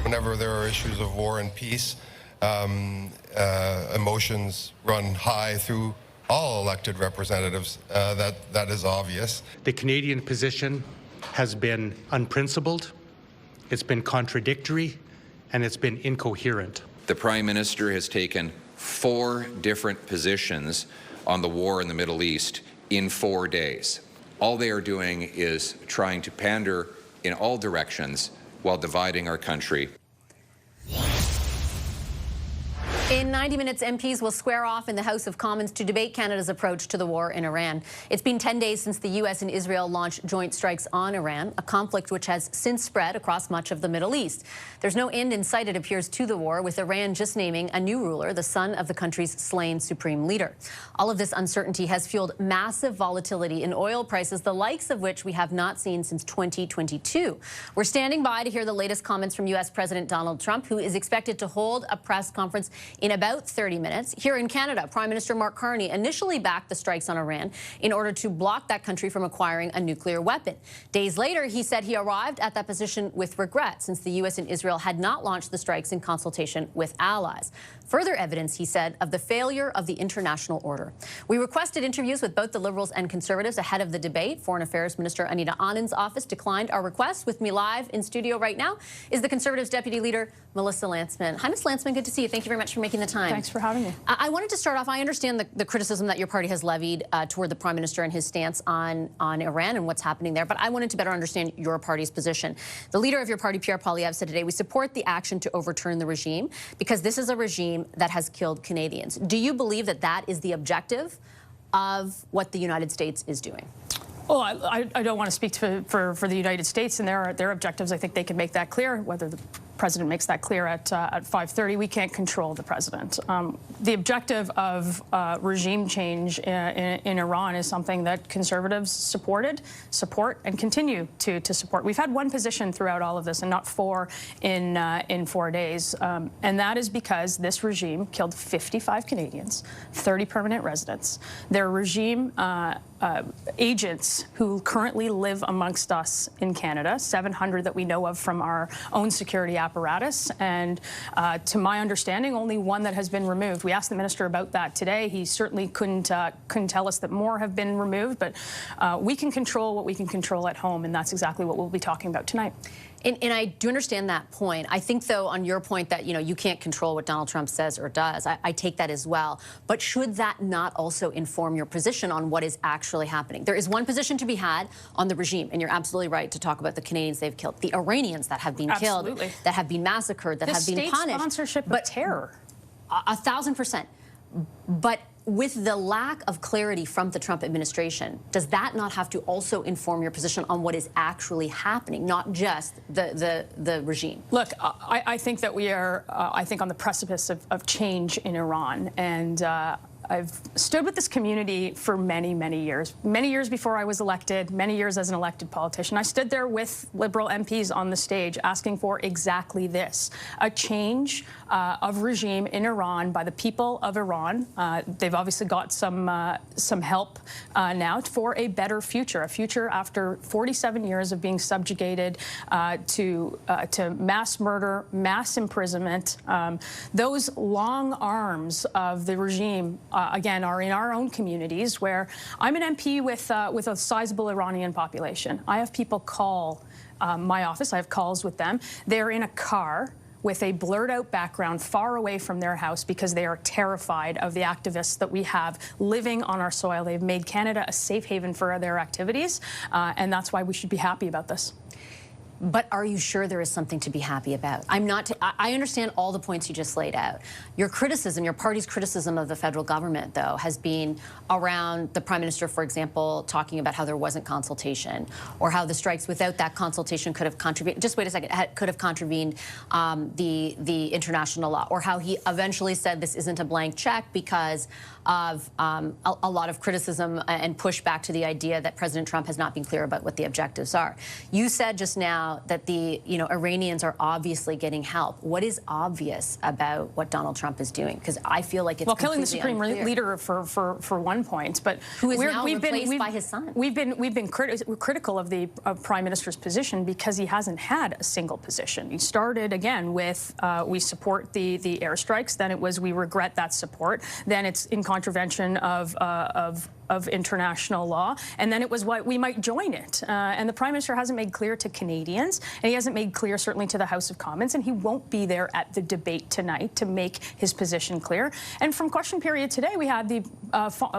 Whenever there are issues of war and peace, emotions run high through all elected representatives. That is obvious. The Canadian position has been unprincipled, it's been contradictory, and it's been incoherent. The Prime Minister has taken 4 different positions on the war in the Middle East in 4 days. All they are doing is trying to pander in all directions while dividing our country. In 90 minutes, MPs will square off in the House of Commons to debate Canada's approach to the war in Iran. It's been 10 days since the U.S. and Israel launched joint strikes on Iran, a conflict which has since spread across much of the Middle East. There's no end in sight, it appears, to the war, with Iran just naming a new ruler, the son of the country's slain supreme leader. All of this uncertainty has fueled massive volatility in oil prices, the likes of which we have not seen since 2022. We're standing by to hear the latest comments from U.S. President Donald Trump, who is expected to hold a press conference in about 30 minutes. Here in Canada, Prime Minister Mark Carney initially backed the strikes on Iran in order to block that country from acquiring a nuclear weapon. Days later, he said he arrived at that position with regret, since the U.S. and Israel had not launched the strikes in consultation with allies. Further evidence, he said, of the failure of the international order. We requested interviews with both the Liberals and Conservatives ahead of the debate. Foreign Affairs Minister Anita Anand's office declined our request. With me live in studio right now is the Conservatives Deputy Leader Melissa Lantsman. Hi, Ms. Lantsman. Good to see you. Thank you very much for making the time. Thanks for having me. I wanted to start off, I understand the criticism that your party has levied toward the Prime Minister and his stance on Iran and what's happening there, but I wanted to better understand your party's position. The leader of your party, Pierre Poilievre, said today, we support the action to overturn the regime because this is a regime that has killed Canadians. Do you believe that that is the objective of what the United States is doing? Well, I don't want to speak for the United States and their objectives. I think they can make that clear. Whether the president makes that clear at 5:30, we can't control the president. The objective of regime change in Iran is something that Conservatives support, and continue to support. We've had one position throughout all of this, and not 4 in 4 days, and that is because this regime killed 55 Canadians, 30 permanent residents. Their regime agents who currently live amongst us in Canada, 700 that we know of from our own security apparatus, and to my understanding, only 1 that has been removed. We asked the minister about that today. He certainly couldn't tell us that more have been removed, but we can control what we can control at home, and that's exactly what we'll be talking about tonight. And I do understand that point. I think, though, on your point that, you can't control what Donald Trump says or does, I take that as well. But should that not also inform your position on what is actually happening? There is one position to be had on the regime, and you're absolutely right to talk about the Canadians they've killed, the Iranians that have been killed, that have been massacred, that have been punished. Sponsorship of terror. 1,000%. But with the lack of clarity from the Trump administration, does that not have to also inform your position on what is actually happening, not just the regime? Look, I think that we are, I think, on the precipice of change in Iran, and I've stood with this community for many, many years. Many years before I was elected, many years as an elected politician. I stood there with Liberal MPs on the stage asking for exactly this, a change of regime in Iran by the people of Iran. They've obviously got some help now for a better future, a future after 47 years of being subjugated to mass murder, mass imprisonment. Those long arms of the regime again, are in our own communities, where I'm an MP with a sizable Iranian population. I have people call my office. I have calls with them. They're in a car with a blurred-out background far away from their house because they are terrified of the activists that we have living on our soil. They've made Canada a safe haven for their activities, and that's why we should be happy about this. But are you sure there is something to be happy about? I understand all the points you just laid out. Your criticism, your party's criticism of the federal government, though, has been around the Prime Minister, for example, talking about how there wasn't consultation, or how the strikes without that consultation could have contravened, just wait a second, could have contravened the international law, or how he eventually said this isn't a blank check because of a lot of criticism and pushback to the idea that President Trump has not been clear about what the objectives are. You said just now that the Iranians are obviously getting help. What is obvious about what Donald Trump is doing? Because I feel like it's killing the Supreme unclear. Leader for 1 point, but who is now replaced by his son. We've been critical of the Prime Minister's position because he hasn't had a single position. He started again with we support the airstrikes. Then it was we regret that support. Then it's in contravention of international law, and then it was what we might join it. And the Prime Minister hasn't made clear to Canadians, and he hasn't made clear certainly to the House of Commons, and he won't be there at the debate tonight to make his position clear. And from question period today, we had the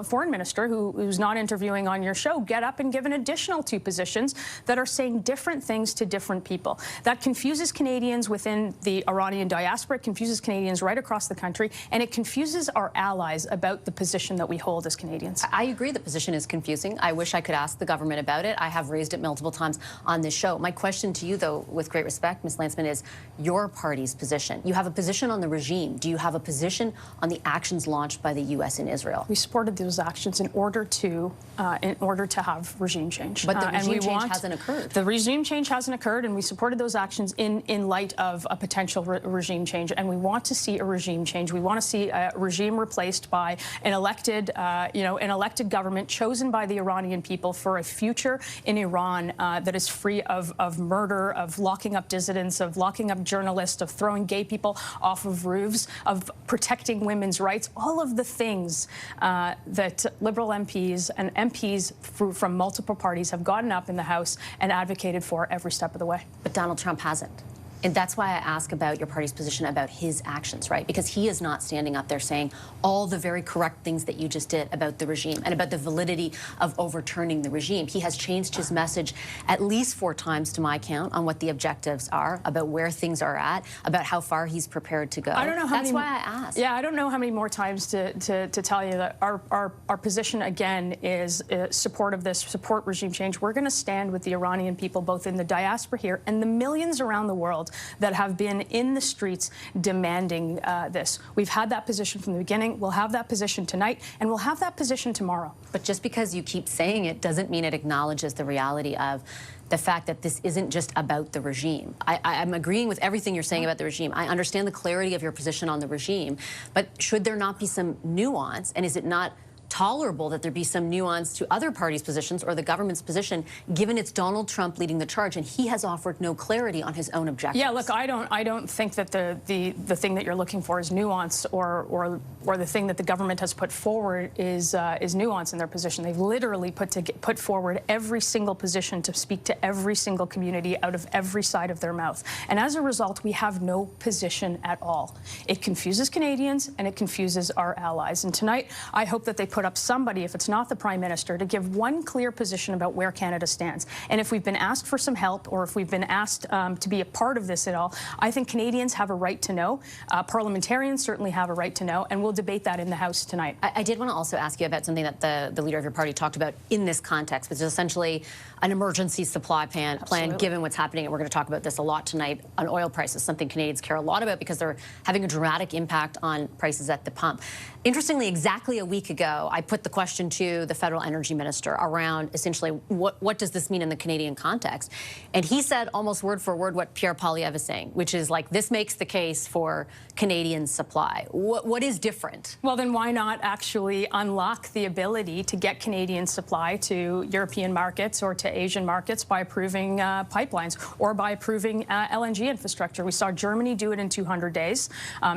Foreign Minister, who's not interviewing on your show, get up and give an additional 2 positions that are saying different things to different people. That confuses Canadians within the Iranian diaspora, it confuses Canadians right across the country, and it confuses our allies about the position that we hold as Canadians. I agree the position is confusing. I wish I could ask the government about it. I have raised it multiple times on this show. My question to you, though, with great respect, Ms. Lantsman, is your party's position. You have a position on the regime. Do you have a position on the actions launched by the U.S. in Israel? We supported those actions in order to have regime change. But the regime change hasn't occurred. The regime change hasn't occurred, and we supported those actions in light of a potential regime change. And we want to see a regime change. We want to see a regime replaced by an elected, an elected government chosen by the Iranian people for a future in Iran that is free of murder, of locking up dissidents, of locking up journalists, of throwing gay people off of roofs, of protecting women's rights, all of the things that Liberal MPs and MPs from multiple parties have gotten up in the House and advocated for every step of the way. But Donald Trump hasn't. And that's why I ask about your party's position about his actions, right? Because he is not standing up there saying all the very correct things that you just did about the regime and about the validity of overturning the regime. He has changed his message at least 4 times to my count on what the objectives are, about where things are at, about how far he's prepared to go. I don't know how That's many, why I asked. Yeah, I don't know how many more times to tell you that our position, again, is support of this, support regime change. We're going to stand with the Iranian people, both in the diaspora here and the millions around the world that have been in the streets demanding this. We've had that position from the beginning. We'll have that position tonight, and we'll have that position tomorrow. But just because you keep saying it doesn't mean it acknowledges the reality of the fact that this isn't just about the regime. I'm agreeing with everything you're saying about the regime. I understand the clarity of your position on the regime, but should there not be some nuance, and is it not tolerable that there be some nuance to other parties' positions or the government's position, given it's Donald Trump leading the charge, and he has offered no clarity on his own objectives? Yeah, look, I don't think that the thing that you're looking for is nuance, or the thing that the government has put forward is nuance in their position. They've literally put forward every single position to speak to every single community out of every side of their mouth, and as a result, we have no position at all. It confuses Canadians and it confuses our allies. And tonight, I hope that they put up somebody, if it's not the Prime Minister, to give one clear position about where Canada stands. And if we've been asked for some help, or if we've been asked to be a part of this at all, I think Canadians have a right to know. Parliamentarians certainly have a right to know, and we'll debate that in the House tonight. I did want to also ask you about something that the leader of your party talked about in this context, which is essentially an emergency supply plan given what's happening. And we're going to talk about this a lot tonight on oil prices, something Canadians care a lot about because they're having a dramatic impact on prices at the pump. Interestingly, exactly a week ago, I put the question to the federal energy minister around essentially what does this mean in the Canadian context? And he said almost word for word what Pierre Poilievre is saying, which is like, this makes the case for Canadian supply. What is different? Well, then why not actually unlock the ability to get Canadian supply to European markets or to Asian markets by approving pipelines or by approving LNG infrastructure? We saw Germany do it in 200 days.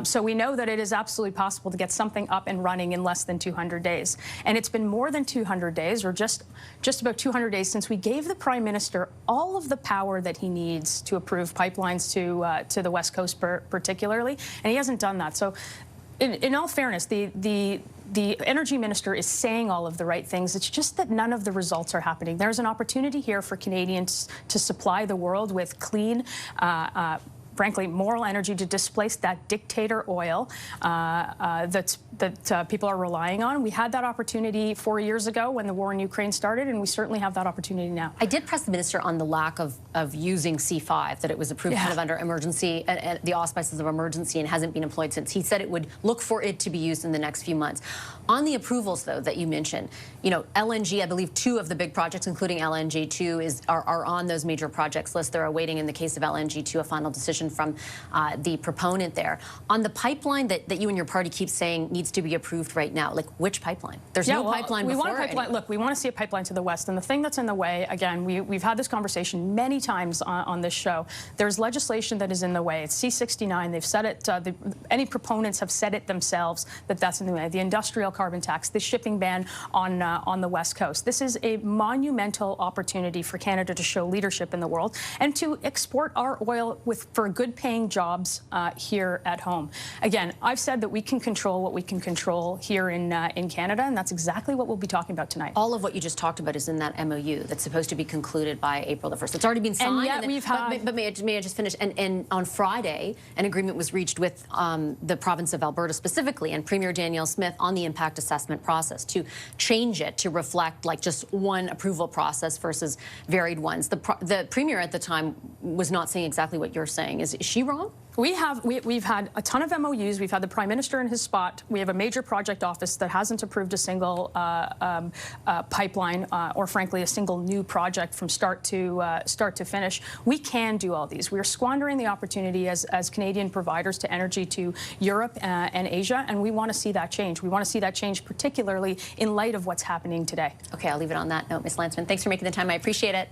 So we know that it is absolutely possible to get something up and running in less than 200 days. And it's been more than 200 days, or just about 200 days, since we gave the Prime Minister all of the power that he needs to approve pipelines to the West Coast particularly, and he hasn't done that. So in all fairness, the energy minister is saying all of the right things. It's just that none of the results are happening. There's an opportunity here for Canadians to supply the world with clean, frankly, moral energy to displace that dictator oil that people are relying on. We had that opportunity 4 years ago when the war in Ukraine started, and we certainly have that opportunity now. I did press the minister on the lack of using C5, that it was approved kind of under emergency, the auspices of emergency, and hasn't been employed since. He said it would look for it to be used in the next few months. On the approvals, though, that you mentioned, you know, LNG, I believe 2 of the big projects, including LNG2, are on those major projects list. They're awaiting, in the case of LNG2, a final decision from the proponent there. On the pipeline that you and your party keep saying needs to be approved right now, like which pipeline? There's no pipeline before. We want a pipeline. Look, we want to see a pipeline to the west, and the thing that's in the way, again, we've had this conversation many times on this show. There's legislation that is in the way. It's C-69. They've said it. Any proponents have said it themselves that that's in the way. The industrial carbon tax, the shipping ban on the west coast. This is a monumental opportunity for Canada to show leadership in the world and to export our oil for good-paying jobs here at home. Again, I've said that we can control what we can control here in Canada, and that's exactly what we'll be talking about tonight. All of what you just talked about is in that MOU that's supposed to be concluded by April the 1st. It's already been signed. And yet we've had... But may I just finish? And on Friday, an agreement was reached with the province of Alberta specifically and Premier Danielle Smith on the impact assessment process to change it to reflect like just one approval process versus varied ones. The Premier at the time was not saying exactly what you're saying. Is she wrong? We've had a ton of MOUs. We've had the Prime Minister in his spot. We have a major project office that hasn't approved a single pipeline or, frankly, a single new project from start to finish. We can do all these. We are squandering the opportunity as Canadian providers to energy to Europe and Asia, and we want to see that change. We want to see that change, particularly in light of what's happening today. Okay, I'll leave it on that note, Ms. Lantsman. Thanks for making the time. I appreciate it.